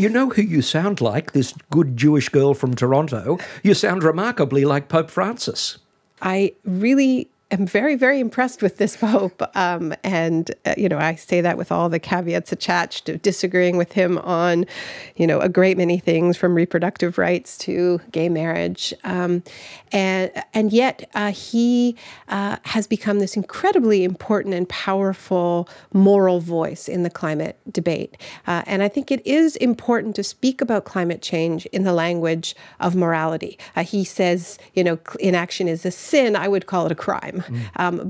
You know who you sound like, this good Jewish girl from Toronto? You sound remarkably like Pope Francis. I really am very, very impressed with this Pope. I say that with all the caveats attached of disagreeing with him on, a great many things from reproductive rights to gay marriage. And yet he has become this incredibly important and powerful moral voice in the climate debate. And I think it is important to speak about climate change in the language of morality. He says, inaction is a sin. I would call it a crime.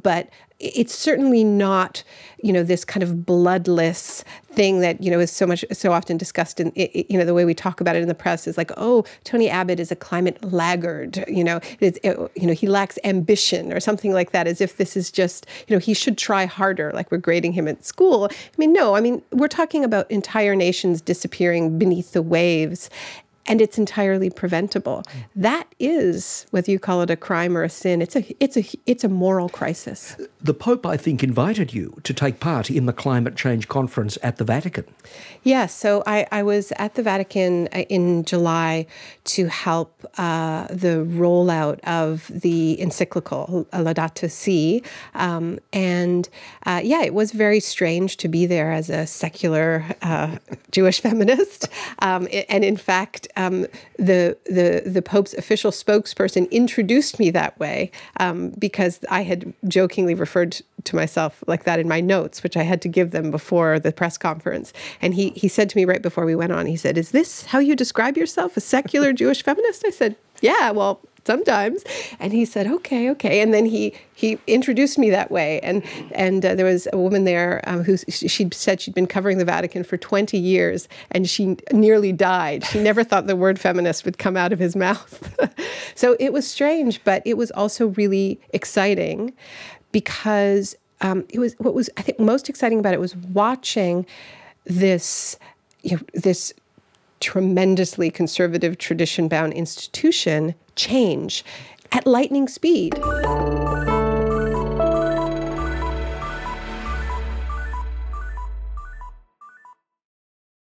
But it's certainly not, this kind of bloodless thing that, is so often discussed in, the way we talk about it in the press is like, oh, Tony Abbott is a climate laggard, he lacks ambition or something like that, as if this is just, he should try harder, like we're grading him at school. No, we're talking about entire nations disappearing beneath the waves. And it's entirely preventable. That is, whether you call it a crime or a sin, it's a moral crisis. The Pope, I think, invited you to take part in the climate change conference at the Vatican. Yes, so I was at the Vatican in July to help the rollout of the encyclical Laudato Si, it was very strange to be there as a secular Jewish feminist, and in fact, the Pope's official spokesperson introduced me that way because I had jokingly referred to myself like that in my notes, which I had to give them before the press conference. And he said to me right before we went on, he said, "Is this how you describe yourself, a secular Jewish feminist?" I said, "Yeah, well, sometimes." And he said, okay. And then he introduced me that way. And there was a woman there who she'd said she'd been covering the Vatican for 20 years, and she nearly died. She never thought the word feminist would come out of his mouth. So it was strange, but it was also really exciting because what was, I think, most exciting about it was watching this tremendously conservative, tradition-bound institution change at lightning speed.